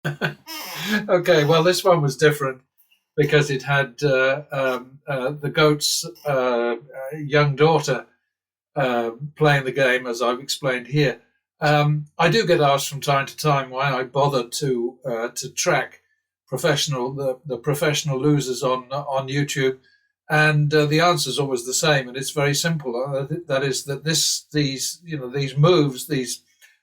Okay, well, this one was different because it had the goat's young daughter playing the game, as I've explained here. I do get asked from time to time why I bother to track the professional losers on YouTube, and the answer is always the same, and it's very simple. That is that these moves, these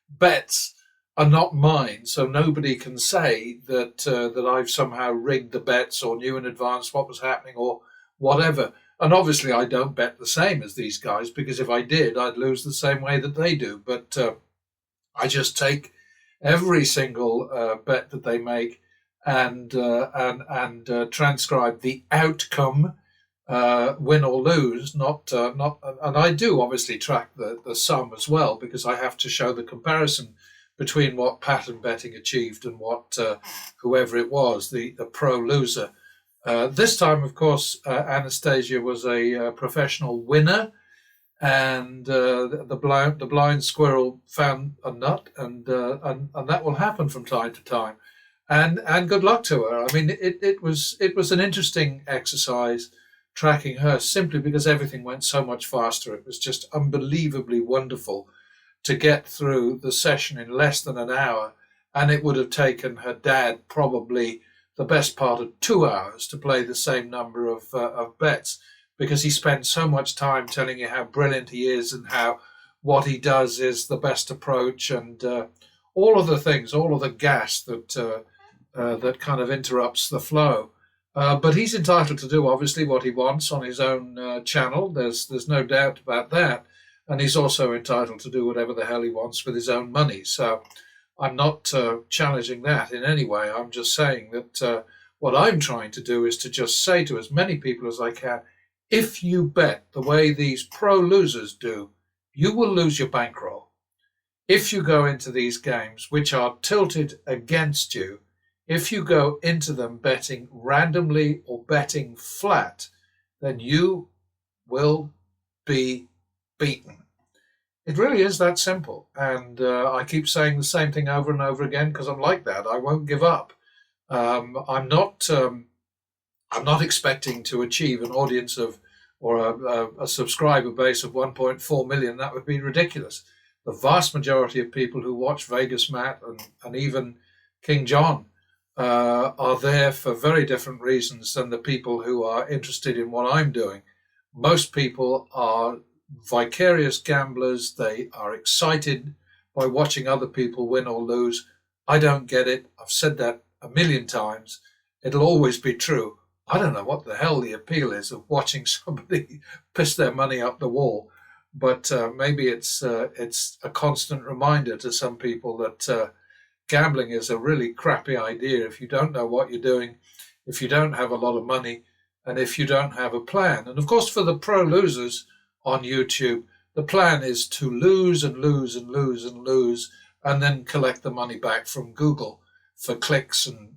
bets are not mine, so nobody can say that I've somehow rigged the bets or knew in advance what was happening or whatever. And obviously, I don't bet the same as these guys because if I did, I'd lose the same way that they do. But I just take every single bet that they make and transcribe the outcome, win or lose. Not, and I do obviously track the sum as well because I have to show the comparison between what pattern betting achieved and what whoever it was, the pro loser. This time, of course, Anastasia was a professional winner, and the blind squirrel found a nut, and that will happen from time to time. And good luck to her. I mean, it was an interesting exercise tracking her simply because everything went so much faster. It was just unbelievably wonderful to get through the session in less than an hour, and it would have taken her dad probably the best part of 2 hours to play the same number of bets because he spends so much time telling you how brilliant he is and how what he does is the best approach and all of the things, all of the gas that kind of interrupts the flow. But he's entitled to do obviously what he wants on his own channel. There's no doubt about that, and he's also entitled to do whatever the hell he wants with his own money. So I'm not challenging that in any way. I'm just saying that what I'm trying to do is to just say to as many people as I can, if you bet the way these pro losers do, you will lose your bankroll. If you go into these games, which are tilted against you, if you go into them betting randomly or betting flat, then you will be beaten. It really is that simple. And I keep saying the same thing over and over again because I'm like that. I won't give up. I'm not. I'm not expecting to achieve an audience of or a subscriber base of 1.4 million. That would be ridiculous. The vast majority of people who watch Vegas Matt and even King John are there for very different reasons than the people who are interested in what I'm doing. Most people are vicarious gamblers. They are excited by watching other people win or lose. I don't get it. I've said that a million times. It'll always be true. I don't know what the hell the appeal is of watching somebody piss their money up the wall, but maybe it's a constant reminder to some people that gambling is a really crappy idea if you don't know what you're doing, if you don't have a lot of money, and if you don't have a plan. And of course, for the pro losers on YouTube, the plan is to lose and lose and lose and lose, and then collect the money back from Google for clicks and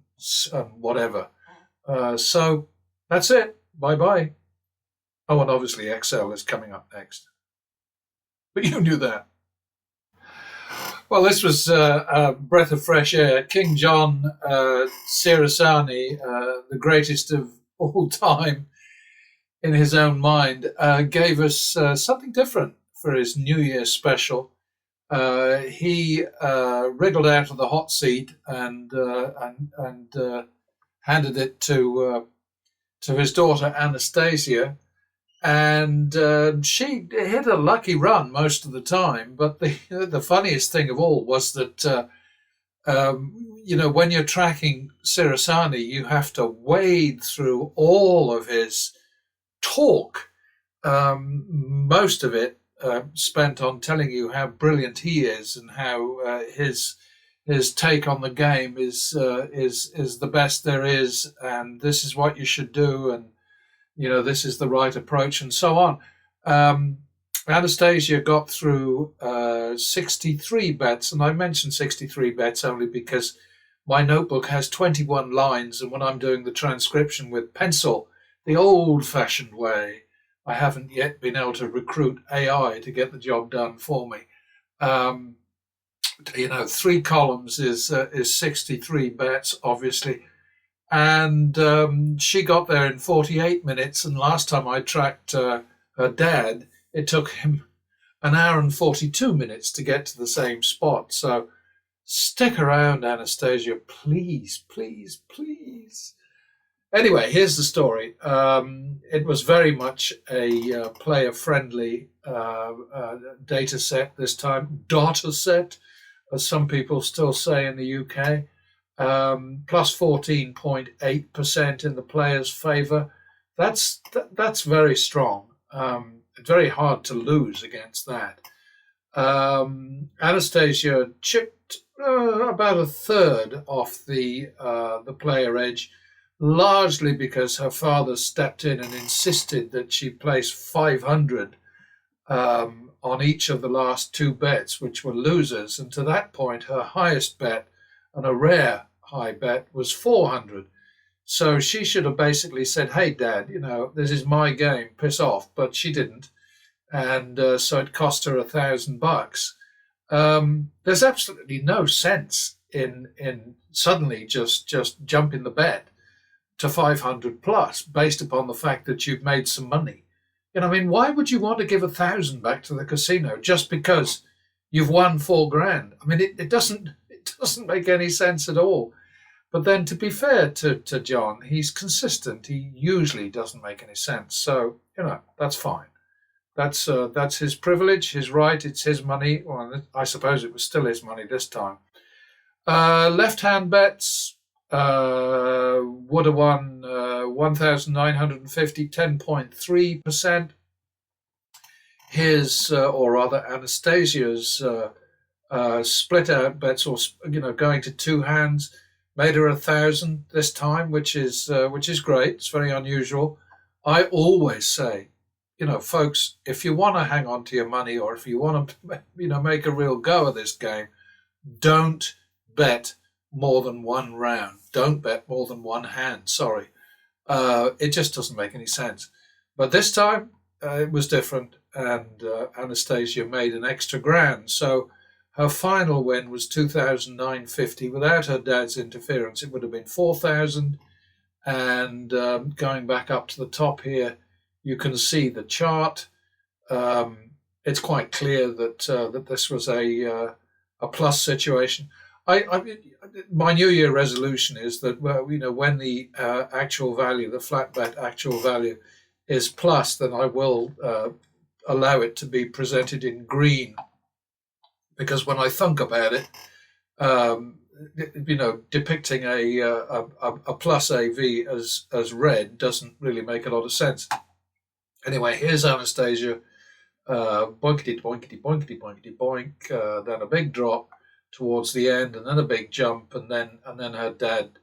whatever. So that's it. Bye bye. Oh, and obviously Excel is coming up next. But you knew that. Well, this was a breath of fresh air. King John Sirasani, the greatest of all time in his own mind, gave us something different for his New Year special. He wriggled out of the hot seat and handed it to his daughter Anastasia, and she hit a lucky run most of the time. But the funniest thing of all was that when you're tracking Sirasani, you have to wade through all of his talk, most of it spent on telling you how brilliant he is and how his take on the game is the best there is, and this is what you should do, and this is the right approach, and so on. Anastasia got through 63 bets, and I mentioned 63 bets only because my notebook has 21 lines, and when I'm doing the transcription with pencil, the old-fashioned way, I haven't yet been able to recruit AI to get the job done for me. Three columns is 63 bets, obviously. And she got there in 48 minutes. And last time I tracked her dad, it took him an hour and 42 minutes to get to the same spot. So stick around, Anastasia, please, please, please. Anyway, here's the story. It was very much a player-friendly data set this time, data set, as some people still say in the UK. Plus 14.8% in the player's favour. That's very strong. It's very hard to lose against that. Anastasia chipped about a third off the player edge, largely because her father stepped in and insisted that she place 500 on each of the last two bets, which were losers. And to that point, her highest bet, and a rare high bet, was 400. So she should have basically said, hey, Dad, this is my game, piss off. But she didn't. And so it cost her $1,000. There's absolutely no sense in suddenly just jumping the bet to 500 plus based upon the fact that you've made some money. Why would you want to give 1,000 back to the casino just because you've won $4,000? It doesn't make any sense at all. But then, to be fair to John, he's consistent. He usually doesn't make any sense. So that's fine. That's his privilege, his right. It's his money. Well, I suppose it was still his money this time. Left-hand bets would have won 1,950, 10.3%. His, or rather Anastasia's, split out bets, or going to two hands, made her 1,000 this time, which is great. It's very unusual. I always say, folks, if you want to hang on to your money, or if you want to, make a real go of this game, don't bet more than one round. Don't bet more than one hand. Sorry. It just doesn't make any sense. But this time it was different, and Anastasia made an extra grand. So her final win was 2,950. Without her dad's interference, it would have been 4,000. And going back up to the top here, you can see the chart. It's quite clear that this was a plus situation. My New Year resolution is that when the actual value, the flat bet actual value, is plus, then I will allow it to be presented in green, because when I think about it, depicting a plus AV as red doesn't really make a lot of sense. Anyway, here's Anastasia, boinkety boinkety boinkety boinkety boink, then a big drop towards the end, and then a big jump, and then her dad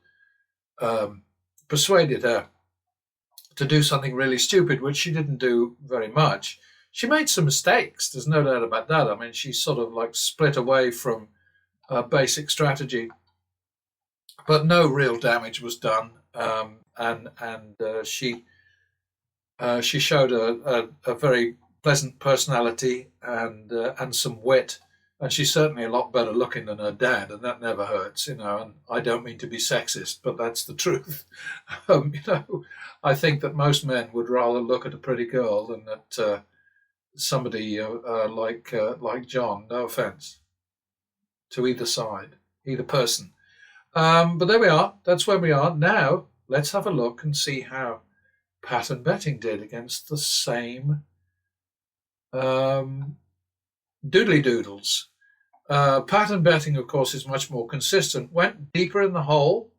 persuaded her to do something really stupid, which she didn't do very much. She made some mistakes, there's no doubt about that. She sort of like split away from basic strategy, but no real damage was done, and she showed a very pleasant personality and some wit. And she's certainly a lot better looking than her dad, and that never hurts, And I don't mean to be sexist, but that's the truth. I think that most men would rather look at a pretty girl than at somebody like John. No offense to either side, either person. But there we are. That's where we are. Now, let's have a look and see how pattern betting did against the same doodly doodles. Pattern betting, of course, is much more consistent. Went deeper in the hole,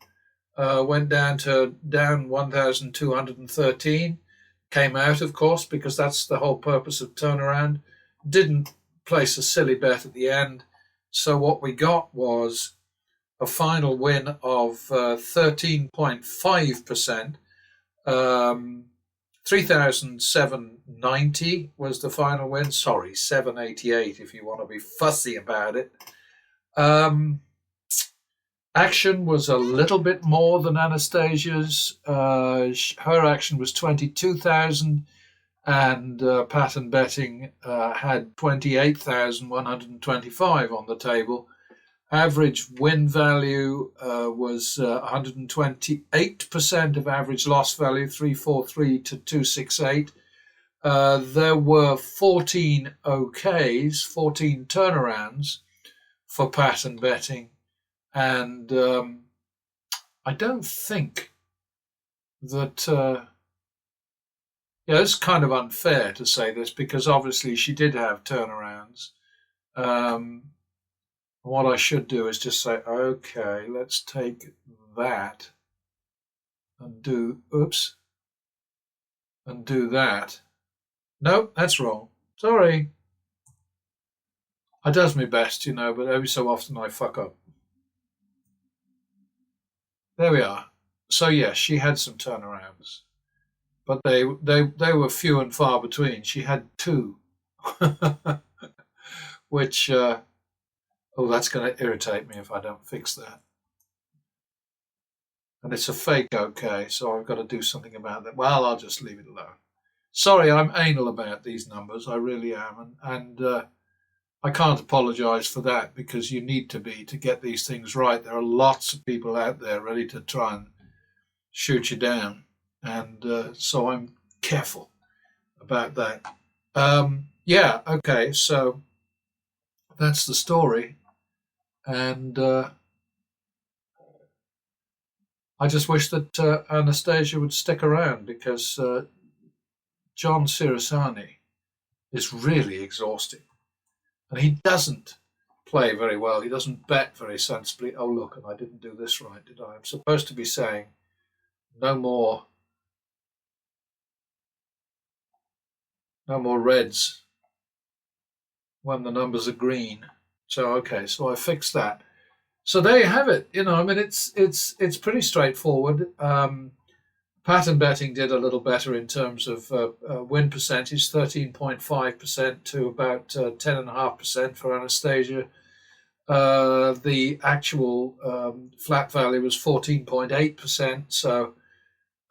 went down 1,213, came out, of course, because that's the whole purpose of turnaround. Didn't place a silly bet at the end. So what we got was a final win of 13.5%. 3,790 was the final win. Sorry, 788 if you want to be fussy about it. Action was a little bit more than Anastasia's. Her action was 22,000, and pattern betting had 28,125 on the table. Average win value was 128% of average loss value, 343 to 268. There were 14 OKs, 14 turnarounds for pattern betting, and I don't think that. It's kind of unfair to say this because obviously she did have turnarounds. What I should do is just say, okay, let's take that and do, oops, and do that. Nope, that's wrong. Sorry. I does my best, but every so often I fuck up. There we are. So yes, she had some turnarounds, but they were few and far between. She had two, which that's going to irritate me if I don't fix that. And it's a fake okay, so I've got to do something about that. Well, I'll just leave it alone. Sorry, I'm anal about these numbers. I really am, and I can't apologise for that because you need to be to get these things right. There are lots of people out there ready to try and shoot you down, and so I'm careful about that. Yeah, okay, so that's the story, and I just wish that Anastasia would stick around because John Sirasani is really exhausting. And he doesn't play very well. He doesn't bet very sensibly. Oh, look, and I didn't do this right, did I? I'm supposed to be saying no more reds when the numbers are green. So, okay, so I fixed that. So there you have it. I mean, it's pretty straightforward. Pattern betting did a little better in terms of win percentage, 13.5% to about 10.5% for Anastasia. The actual flat value was 14.8%, so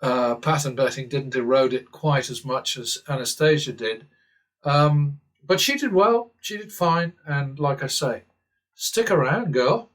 pattern betting didn't erode it quite as much as Anastasia did. But she did well. She did fine. And like I say, stick around, girl.